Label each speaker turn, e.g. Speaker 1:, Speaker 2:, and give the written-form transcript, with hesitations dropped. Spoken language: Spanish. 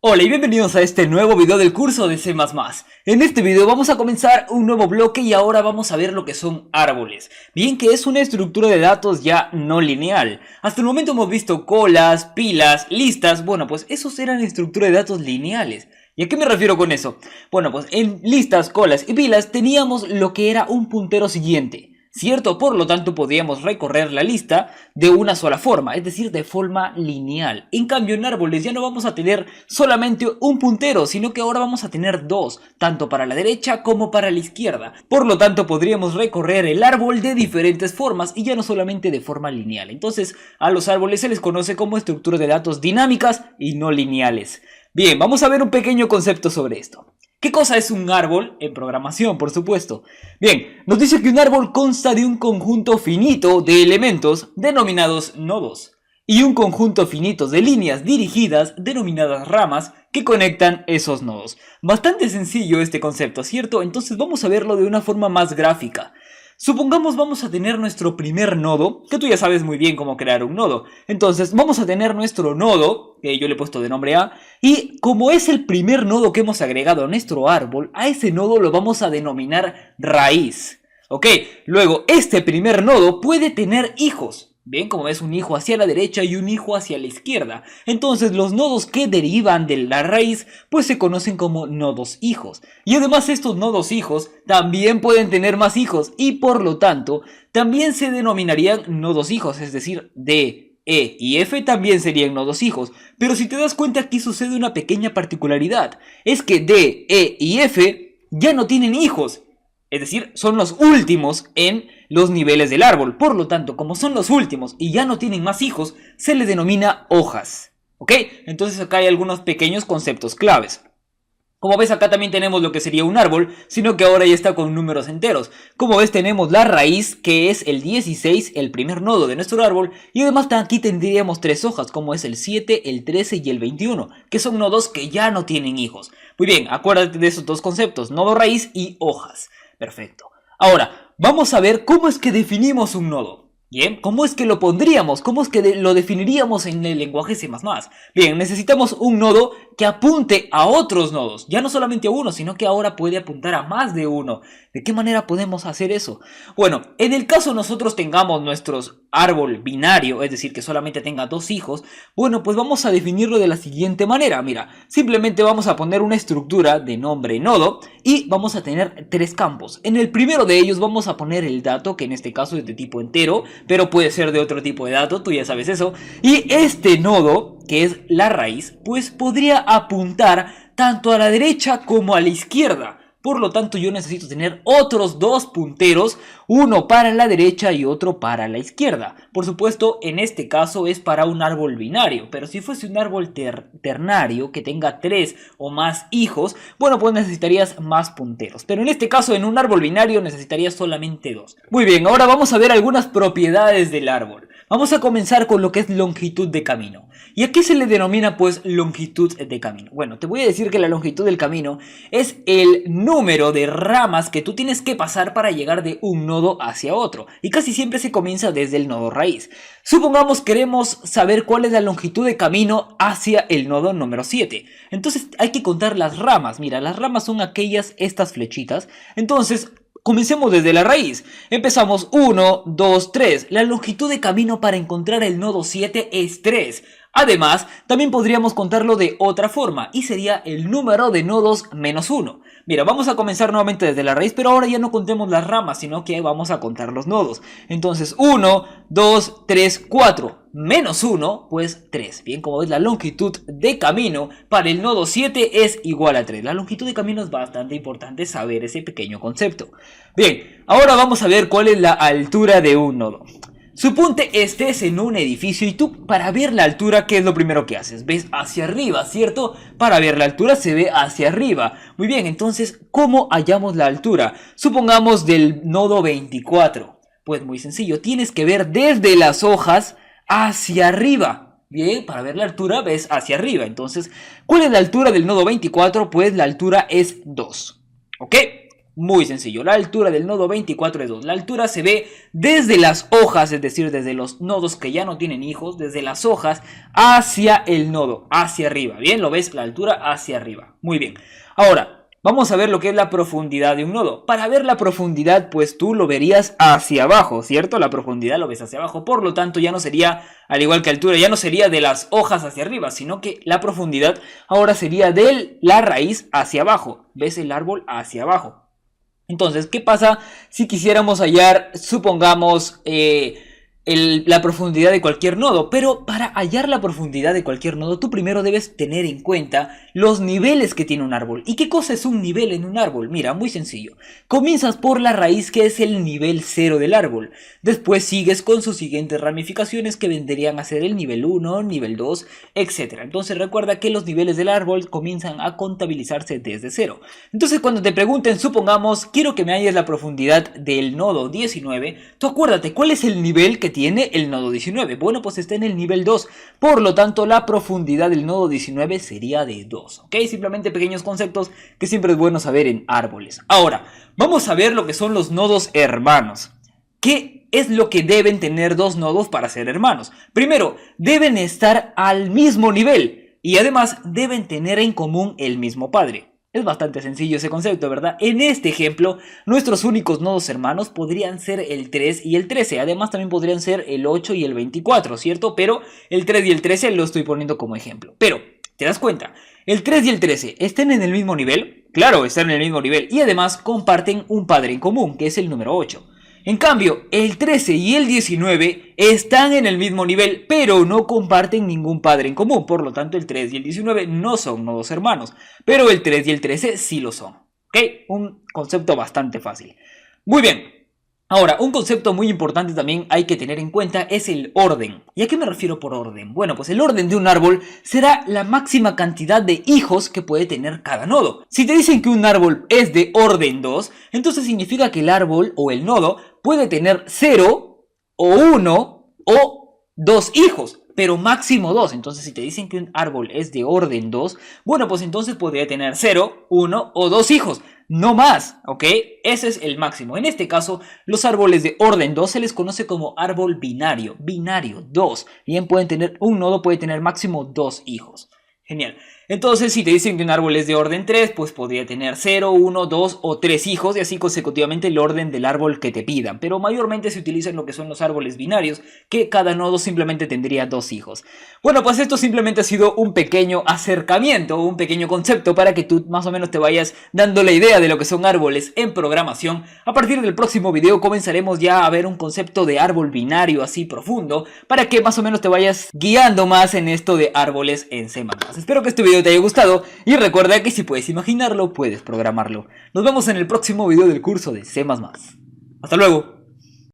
Speaker 1: Hola y bienvenidos a este nuevo video del curso de C++. En este video vamos a comenzar un nuevo bloque y ahora vamos a ver lo que son árboles. Bien, que es una estructura de datos ya no lineal. Hasta el momento hemos visto colas, pilas, listas. Bueno, pues esos eran estructuras de datos lineales. ¿Y a qué me refiero con eso? Bueno, pues en listas, colas y pilas teníamos lo que era un puntero siguiente, ¿cierto? Por lo tanto podíamos recorrer la lista de una sola forma, es decir, de forma lineal. En cambio en árboles ya no vamos a tener solamente un puntero, sino que ahora vamos a tener dos, tanto para la derecha como para la izquierda. Por lo tanto podríamos recorrer el árbol de diferentes formas y ya no solamente de forma lineal. Entonces a los árboles se les conoce como estructuras de datos dinámicas y no lineales. Bien, vamos a ver un pequeño concepto sobre esto. ¿Qué cosa es un árbol? En programación, por supuesto. Bien, nos dice que un árbol consta de un conjunto finito de elementos denominados nodos y un conjunto finito de líneas dirigidas denominadas ramas que conectan esos nodos. Bastante sencillo este concepto, ¿cierto? Entonces vamos a verlo de una forma más gráfica. Supongamos vamos a tener nuestro primer nodo, que tú ya sabes muy bien cómo crear un nodo. Entonces vamos a tener nuestro nodo, que yo le he puesto de nombre A, y como es el primer nodo que hemos agregado a nuestro árbol, a ese nodo lo vamos a denominar raíz. Ok, luego este primer nodo puede tener hijos. Bien, como ves, un hijo hacia la derecha y un hijo hacia la izquierda. Entonces los nodos que derivan de la raíz pues se conocen como nodos hijos. Y además estos nodos hijos también pueden tener más hijos y por lo tanto también se denominarían nodos hijos, es decir, D, E y F también serían nodos hijos. Pero si te das cuenta, aquí sucede una pequeña particularidad. Es que D, E y F ya no tienen hijos. Es decir, son los últimos en los niveles del árbol. Por lo tanto, como son los últimos y ya no tienen más hijos, se les denomina hojas. ¿Ok? Entonces acá hay algunos pequeños conceptos claves. Como ves, acá también tenemos lo que sería un árbol, sino que ahora ya está con números enteros. Como ves, tenemos la raíz, que es el 16, el primer nodo de nuestro árbol. Y además aquí tendríamos tres hojas, como es el 7, el 13 y el 21, que son nodos que ya no tienen hijos. Muy bien, acuérdate de esos dos conceptos, nodo raíz y hojas. Perfecto. Ahora, vamos a ver cómo es que definimos un nodo. Bien, ¿cómo es que lo pondríamos? ¿Cómo es que lo definiríamos en el lenguaje C++? Bien, necesitamos un nodo que apunte a otros nodos. Ya no solamente a uno, sino que ahora puede apuntar a más de uno. ¿De qué manera podemos hacer eso? Bueno, en el caso nosotros tengamos nuestro árbol binario, es decir, que solamente tenga dos hijos, bueno, pues vamos a definirlo de la siguiente manera. Mira, simplemente vamos a poner una estructura de nombre nodo y vamos a tener tres campos. En el primero de ellos vamos a poner el dato, que en este caso es de tipo entero, pero puede ser de otro tipo de dato, tú ya sabes eso. Y este nodo, que es la raíz, pues podría apuntar tanto a la derecha como a la izquierda. Por lo tanto, yo necesito tener otros dos punteros, uno para la derecha y otro para la izquierda. Por supuesto, en este caso es para un árbol binario, pero si fuese un árbol ternario que tenga tres o más hijos, bueno, pues necesitarías más punteros. Pero en este caso, en un árbol binario necesitarías solamente dos. Muy bien, ahora vamos a ver algunas propiedades del árbol. Vamos a comenzar con lo que es longitud de camino. ¿Y a qué se le denomina pues longitud de camino? Bueno, te voy a decir que la longitud del camino es el número de ramas que tú tienes que pasar para llegar de un nodo hacia otro. Y casi siempre se comienza desde el nodo raíz. Supongamos queremos saber cuál es la longitud de camino hacia el nodo número 7. Entonces hay que contar las ramas. Mira, las ramas son estas flechitas. Entonces comencemos desde la raíz. Empezamos 1, 2, 3. La longitud de camino para encontrar el nodo 7 es 3. Además, también podríamos contarlo de otra forma y sería el número de nodos menos 1. Mira, vamos a comenzar nuevamente desde la raíz, pero ahora ya no contemos las ramas, sino que vamos a contar los nodos. Entonces 1, 2, 3, 4. Menos 1, pues 3. Bien, como ves, la longitud de camino para el nodo 7 es igual a 3. La longitud de camino es bastante importante saber ese pequeño concepto. Bien, ahora vamos a ver cuál es la altura de un nodo. Suponte estés en un edificio y tú para ver la altura, ¿qué es lo primero que haces? Ves hacia arriba, ¿cierto? Para ver la altura se ve hacia arriba. Muy bien, entonces, ¿cómo hallamos la altura? Supongamos del nodo 24. Pues muy sencillo, tienes que ver desde las hojas hacia arriba. Bien, para ver la altura ves hacia arriba. Entonces, ¿cuál es la altura del nodo 24? Pues la altura es 2. ¿Ok? Muy sencillo, la altura del nodo 24 es 2. La altura se ve desde las hojas, es decir, desde los nodos que ya no tienen hijos, desde las hojas hacia el nodo, hacia arriba. Bien, lo ves, la altura hacia arriba. Muy bien. Ahora, vamos a ver lo que es la profundidad de un nodo. Para ver la profundidad, pues tú lo verías hacia abajo, ¿cierto? La profundidad lo ves hacia abajo, por lo tanto ya no sería, al igual que altura, ya no sería de las hojas hacia arriba, sino que la profundidad ahora sería de la raíz hacia abajo. ¿Ves el árbol hacia abajo? Entonces, ¿qué pasa si quisiéramos hallar, supongamos, la profundidad de cualquier nodo? Pero para hallar la profundidad de cualquier nodo, tú primero debes tener en cuenta los niveles que tiene un árbol. ¿Y qué cosa es un nivel en un árbol? Mira, muy sencillo. Comienzas por la raíz, que es el nivel 0 del árbol. Después sigues con sus siguientes ramificaciones, que vendrían a ser el nivel 1, nivel 2, etc. Entonces recuerda que los niveles del árbol comienzan a contabilizarse desde 0. Entonces cuando te pregunten, supongamos, quiero que me halles la profundidad del nodo 19, tú acuérdate, ¿cuál es el nivel que tiene el nodo 19? Bueno, pues está en el nivel 2, por lo tanto la profundidad del nodo 19 sería de 2, ¿ok? Simplemente pequeños conceptos que siempre es bueno saber en árboles. Ahora, vamos a ver lo que son los nodos hermanos. ¿Qué es lo que deben tener dos nodos para ser hermanos? Primero, deben estar al mismo nivel y además deben tener en común el mismo padre. Es bastante sencillo ese concepto, ¿verdad? En este ejemplo, nuestros únicos nodos hermanos podrían ser el 3 y el 13. Además, también podrían ser el 8 y el 24, ¿cierto? Pero el 3 y el 13 lo estoy poniendo como ejemplo. Pero, ¿te das cuenta? ¿El 3 y el 13 están en el mismo nivel? Claro, están en el mismo nivel. Y además comparten un padre en común, que es el número 8. En cambio, el 13 y el 19 están en el mismo nivel, pero no comparten ningún padre en común. Por lo tanto, el 3 y el 19 no son nodos hermanos, pero el 3 y el 13 sí lo son. ¿Ok? Un concepto bastante fácil. Muy bien. Ahora, un concepto muy importante también hay que tener en cuenta es el orden. ¿Y a qué me refiero por orden? Bueno, pues el orden de un árbol será la máxima cantidad de hijos que puede tener cada nodo. Si te dicen que un árbol es de orden 2, entonces significa que el árbol o el nodo puede tener 0 o 1 o 2 hijos, pero máximo 2. Entonces, si te dicen que un árbol es de orden 2, bueno, pues entonces podría tener 0, 1 o 2 hijos. No más, ¿ok? Ese es el máximo. En este caso, los árboles de orden 2 se les conoce como árbol binario. Binario, 2. Bien, un nodo puede tener máximo 2 hijos. Genial. Entonces, si te dicen que un árbol es de orden 3, pues podría tener 0, 1, 2 o 3 hijos y así consecutivamente el orden del árbol que te pidan. Pero mayormente se utilizan lo que son los árboles binarios, que cada nodo simplemente tendría 2 hijos. Bueno, pues esto simplemente ha sido un pequeño acercamiento, un pequeño concepto para que tú más o menos te vayas dando la idea de lo que son árboles en programación. A partir del próximo video comenzaremos ya a ver un concepto de árbol binario así profundo, para que más o menos te vayas guiando más en esto de árboles en C++. Espero que este video te haya gustado y recuerda que si puedes imaginarlo, puedes programarlo. Nos vemos en el próximo video del curso de C++. Hasta luego.